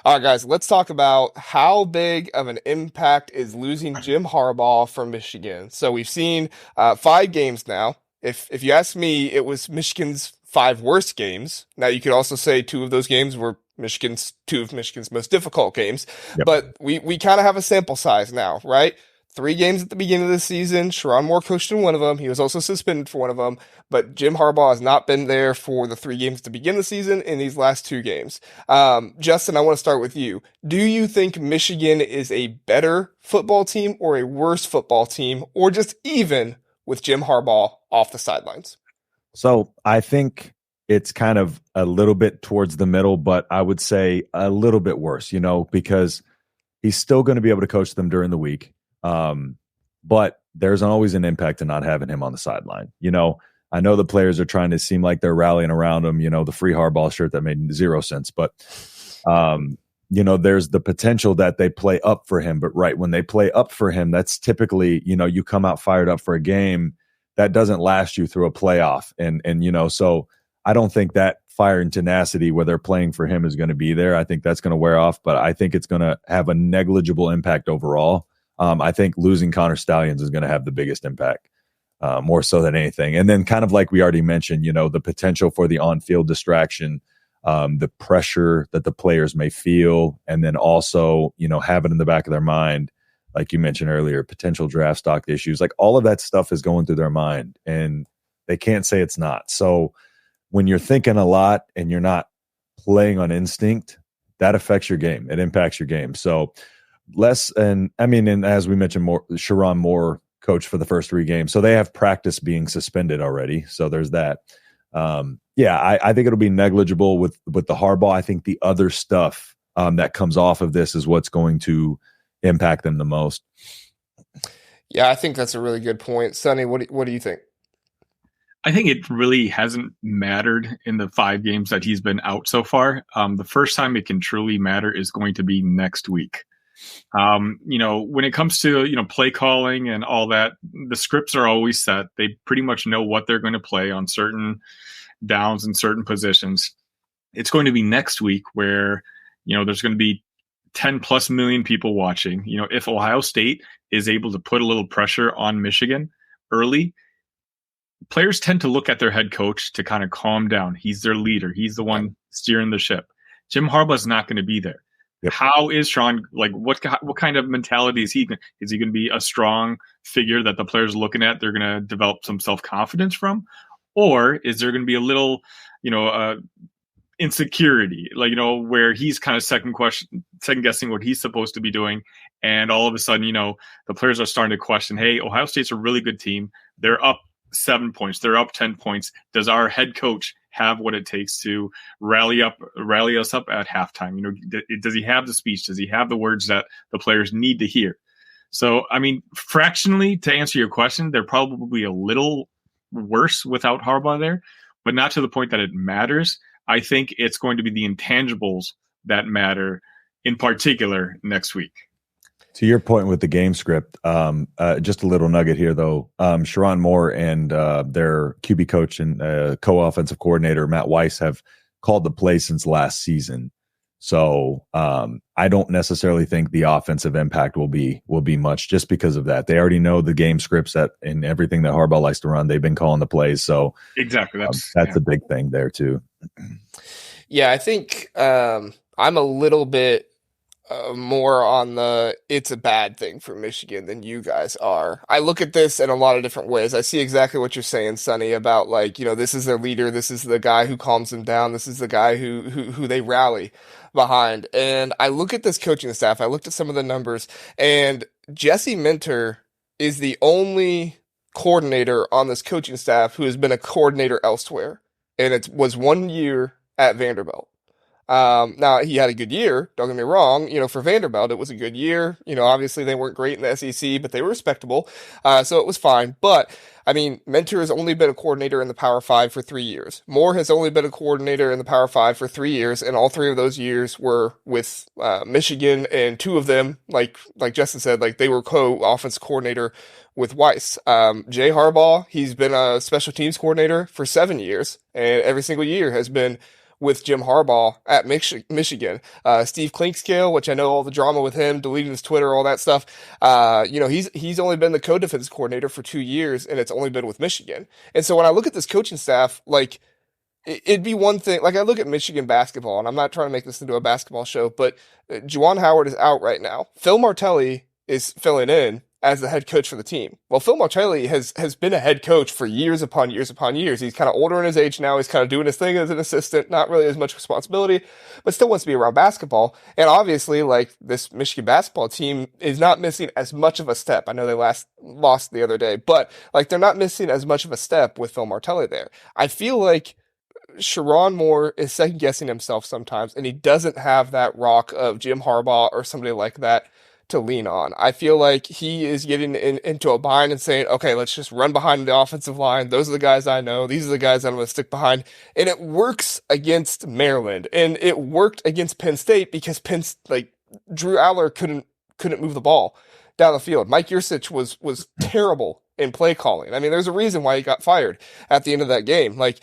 All right, guys, let's talk about how big of an impact is losing Jim Harbaugh from Michigan. So we've seen 5 games now. If you ask me, it was Michigan's 5 worst games. Now you could also say two of those games were two of Michigan's most difficult games. Yep. But we kind of have a sample size now, right? 3 games at the beginning of the season. Sharon Moore coached in one of them. He was also suspended for one of them. But Jim Harbaugh has not been there for the 3 games to begin the season in these last 2 games. Justin, I want to start with you. Do you think Michigan is a better football team or a worse football team, or just even with Jim Harbaugh off the sidelines? So I think it's kind of a little bit towards the middle, but I would say a little bit worse, because he's still going to be able to coach them during the week. But there's always an impact to not having him on the sideline. I know the players are trying to seem like they're rallying around him, the free Harbaugh shirt that made 0 sense. But, there's the potential that they play up for him. But right when they play up for him, that's typically, you come out fired up for a game that doesn't last you through a playoff. And so I don't think that fire and tenacity where they're playing for him is going to be there. I think that's going to wear off, but I think it's going to have a negligible impact overall. I think losing Connor Stallions is going to have the biggest impact, more so than anything. And then kind of like we already mentioned, the potential for the on-field distraction, the pressure that the players may feel, and then also, have it in the back of their mind, like you mentioned earlier, potential draft stock issues, like all of that stuff is going through their mind and they can't say it's not. So when you're thinking a lot and you're not playing on instinct, that affects your game. It impacts your game. So and as we mentioned, Sharon Moore coached for the first 3 games. So they have practice being suspended already. So there's that. I think it'll be negligible with the Harbaugh. I think the other stuff that comes off of this is what's going to impact them the most. Yeah, I think that's a really good point. Sonny, what do you think? I think it really hasn't mattered in the 5 games that he's been out so far. The first time it can truly matter is going to be next week. When it comes to, play calling and all that, the scripts are always set. They pretty much know what they're going to play on certain downs and certain positions. It's going to be next week where, there's going to be 10 plus million people watching. If Ohio State is able to put a little pressure on Michigan early, players tend to look at their head coach to kind of calm down. He's their leader. He's the one steering the ship. Jim Harbaugh is not going to be there. Yep. How is Sean, what kind of mentality is he? Is he going to be a strong figure that the players are looking at? They're going to develop some self-confidence from? Or is there going to be a little, insecurity, where he's kind of second guessing what he's supposed to be doing. And all of a sudden, the players are starting to question, hey, Ohio State's a really good team. They're up 7 points. They're up 10 points. Does our head coach have what it takes to rally us up at halftime? Does he have the speech? Does he have the words that the players need to hear? So, fractionally, to answer your question, they're probably a little worse without Harbaugh there, but not to the point that it matters. I think it's going to be the intangibles that matter in particular next week. To your point with the game script, just a little nugget here, though. Sharon Moore and their QB coach and co-offensive coordinator, Matt Weiss, have called the play since last season. So I don't necessarily think the offensive impact will be much just because of that. They already know the game scripts and everything that Harbaugh likes to run. They've been calling the plays. So exactly, that's a big thing there, too. Yeah, I think I'm a little bit more on the it's a bad thing for Michigan than you guys are. I look at this in a lot of different ways. I see exactly what you're saying, Sonny, about this is their leader, this is the guy who calms them down, this is the guy who they rally behind. And I look at this coaching staff, I looked at some of the numbers, and Jesse Minter is the only coordinator on this coaching staff who has been a coordinator elsewhere. And it was 1 year at Vanderbilt. Now he had a good year, don't get me wrong, for Vanderbilt, it was a good year. Obviously they weren't great in the SEC, but they were respectable. So it was fine. But Mentor has only been a coordinator in the Power 5 for 3 years. Moore has only been a coordinator in the Power 5 for 3 years. And all 3 of those years were with, Michigan, and 2 of them, like Justin said, they were co-offense coordinator with Weiss. Jay Harbaugh, he's been a special teams coordinator for 7 years, and every single year has been with Jim Harbaugh at Michigan. Steve Clinkscale, which I know all the drama with him, deleting his Twitter, all that stuff. He's only been the co-defense coordinator for 2 years, and it's only been with Michigan. And so when I look at this coaching staff, like, it'd be one thing. Like, I look at Michigan basketball, and I'm not trying to make this into a basketball show, but Juwan Howard is out right now. Phil Martelli is filling in as the head coach for the team. Well, Phil Martelli has been a head coach for years upon years upon years. He's kind of older in his age now. He's kind of doing his thing as an assistant, not really as much responsibility, but still wants to be around basketball. And obviously, like, this Michigan basketball team is not missing as much of a step. I know they lost the other day, but like, they're not missing as much of a step with Phil Martelli there. I feel like Sharon Moore is second guessing himself sometimes, and he doesn't have that rock of Jim Harbaugh or somebody like that to lean on. I feel like he is getting into a bind and saying, okay, let's just run behind the offensive line. Those are the guys I know. These are the guys I'm going to stick behind. And it works against Maryland, and it worked against Penn State because Drew Aller couldn't move the ball down the field. Mike Yurcich was terrible in play calling. I mean, there's a reason why he got fired at the end of that game. Like,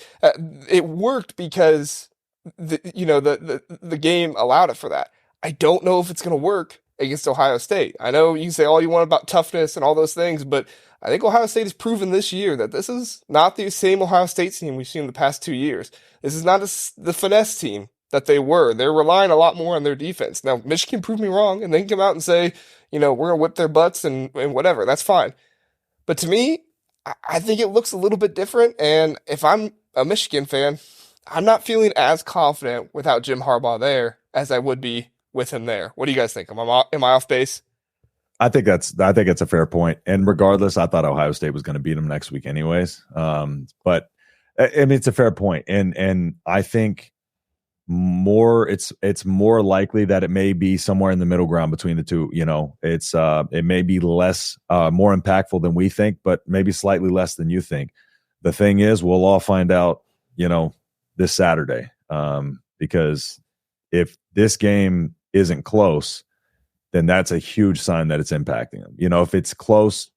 it worked because the game allowed it for that. I don't know if it's going to work against Ohio State. I know you can say all you want about toughness and all those things, but I think Ohio State has proven this year that this is not the same Ohio State team we've seen in the past 2 years. This is not the finesse team that they were. They're relying a lot more on their defense. Now, Michigan proved me wrong, and they can come out and say, we're going to whip their butts and whatever. That's fine. But to me, I think it looks a little bit different, and if I'm a Michigan fan, I'm not feeling as confident without Jim Harbaugh there as I would be with him there. What do you guys think? Am I off base? I think it's a fair point. And regardless, I thought Ohio State was going to beat them next week anyways. But I mean, it's a fair point. And I think it's more likely that it may be somewhere in the middle ground between the two. It may be less, more impactful than we think, but maybe slightly less than you think. The thing is, we'll all find out, this Saturday, because if this game isn't close, then that's a huge sign that it's impacting them. If it's close,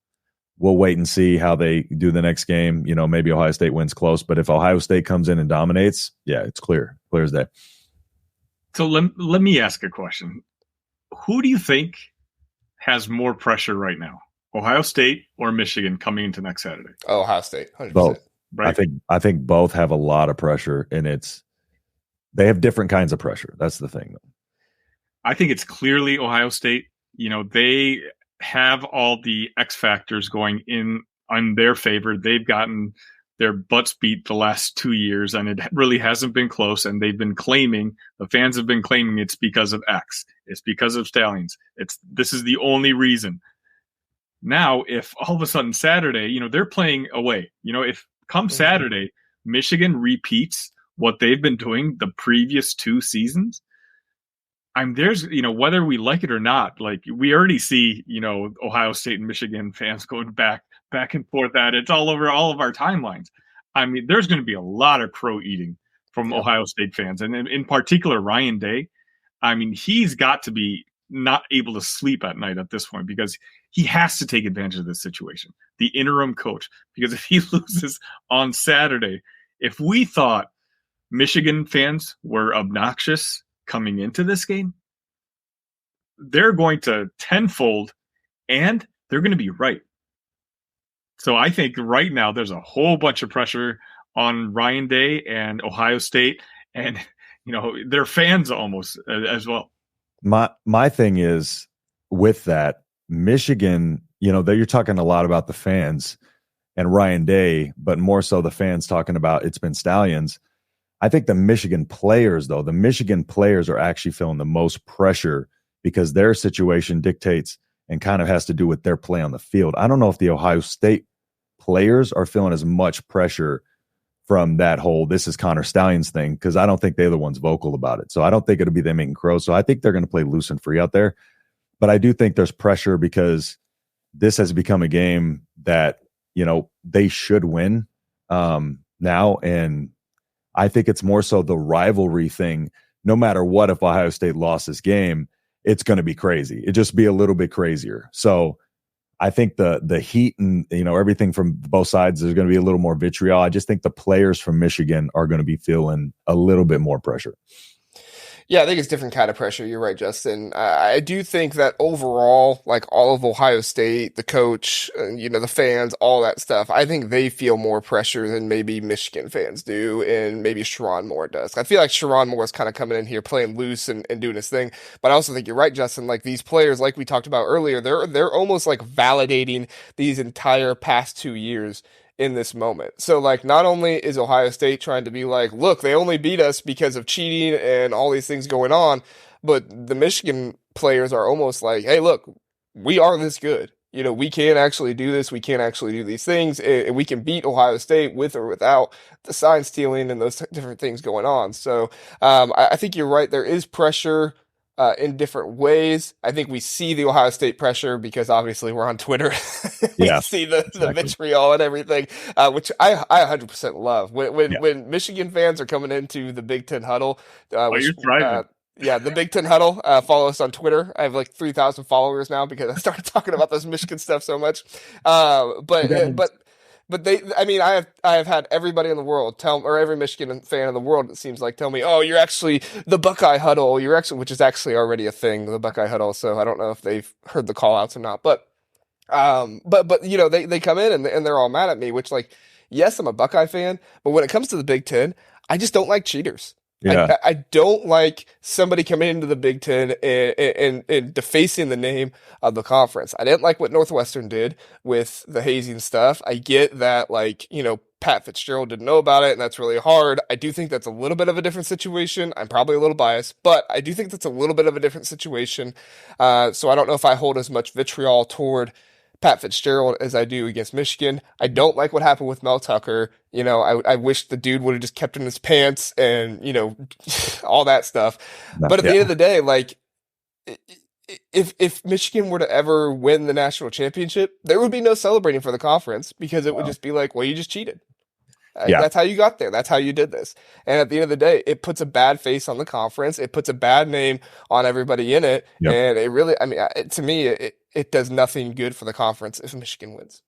we'll wait and see how they do the next game. Maybe Ohio State wins close, but if Ohio State comes in and dominates, yeah, it's clear as day. So let me ask a question. Who do you think has more pressure right now? Ohio State or Michigan coming into next Saturday? Oh, Ohio State, 100%. Both. Right? I think both have a lot of pressure, and they have different kinds of pressure. That's the thing, though. I think it's clearly Ohio State. They have all the X factors going in on their favor. They've gotten their butts beat the last 2 years, and it really hasn't been close. And the fans have been claiming it's because of X. It's because of Stallions. This is the only reason. Now, if all of a sudden Saturday, they're playing away. If come Saturday, Michigan repeats what they've been doing the previous 2 seasons, there's, whether we like it or not, like, we already see, Ohio State and Michigan fans going back and forth at it. It's all over all of our timelines. There's going to be a lot of crow eating from Ohio State fans. And in particular, Ryan Day. He's got to be not able to sleep at night at this point because he has to take advantage of this situation. The interim coach, because if he loses on Saturday, if we thought Michigan fans were obnoxious coming into this game, they're going to tenfold, and they're going to be right. So I think right now there's a whole bunch of pressure on Ryan Day and Ohio State, and their fans almost as well. My thing is with that, Michigan, you're talking a lot about the fans and Ryan Day, but more so the fans talking about it's been Stallions. I think the Michigan players are actually feeling the most pressure because their situation dictates and kind of has to do with their play on the field. I don't know if the Ohio State players are feeling as much pressure from that whole "this is Connor Stallions" thing, because I don't think they're the ones vocal about it. So I don't think it'll be them eating crows. So I think they're going to play loose and free out there. But I do think there's pressure because this has become a game that, they should win now. And I think it's more so the rivalry thing. No matter what, if Ohio State lost this game, it's going to be crazy. It'd just be a little bit crazier. So I think the heat and, everything from both sides, there's going to be a little more vitriol. I just think the players from Michigan are going to be feeling a little bit more pressure. Yeah, I think it's different kind of pressure. You're right, Justin. I do think that overall, like all of Ohio State, the coach, the fans, all that stuff, I think they feel more pressure than maybe Michigan fans do, and maybe Sharon Moore does. I feel like Sharon Moore is kind of coming in here playing loose and doing his thing. But I also think you're right, Justin. Like these players, like we talked about earlier, they're almost like validating these entire past 2 years in this moment. So like not only is Ohio State trying to be like, look, they only beat us because of cheating and all these things going on, but the Michigan players are almost like, hey, look, we are this good. We can actually do this. We can actually do these things, and we can beat Ohio State with or without the sign stealing and those different things going on. So I think you're right. There is pressure in different ways. I think we see the Ohio State pressure because obviously we're on Twitter. We see the vitriol and everything, which I 100% love. When Michigan fans are coming into the Big Ten Huddle, you're thriving. Yeah, the Big Ten Huddle. Follow us on Twitter. I have like 3,000 followers now because I started talking about this Michigan stuff so much. But I have had everybody in the world or every Michigan fan in the world, it seems like, tell me, oh, you're actually the Buckeye Huddle. Which is actually already a thing, the Buckeye Huddle. So I don't know if they've heard the call outs or not, but they come in and they're all mad at me, which like, yes, I'm a Buckeye fan, but when it comes to the Big Ten, I just don't like cheaters. Yeah. I don't like somebody coming into the Big Ten and defacing the name of the conference. I didn't like what Northwestern did with the hazing stuff. I get that, like, Pat Fitzgerald didn't know about it, and that's really hard. I do think that's a little bit of a different situation. I'm probably a little biased, but I do think that's a little bit of a different situation. So I don't know if I hold as much vitriol toward Pat Fitzgerald as I do against Michigan. I don't like what happened with Mel Tucker. I wish the dude would have just kept in his pants and, all that stuff. But at the end of the day, like, if Michigan were to ever win the national championship, there would be no celebrating for the conference because it would just be like, well, you just cheated. That's how you got there. That's how you did this. And at the end of the day, it puts a bad face on the conference. It puts a bad name on everybody in it. Yep. And it really, to me, it does nothing good for the conference if Michigan wins.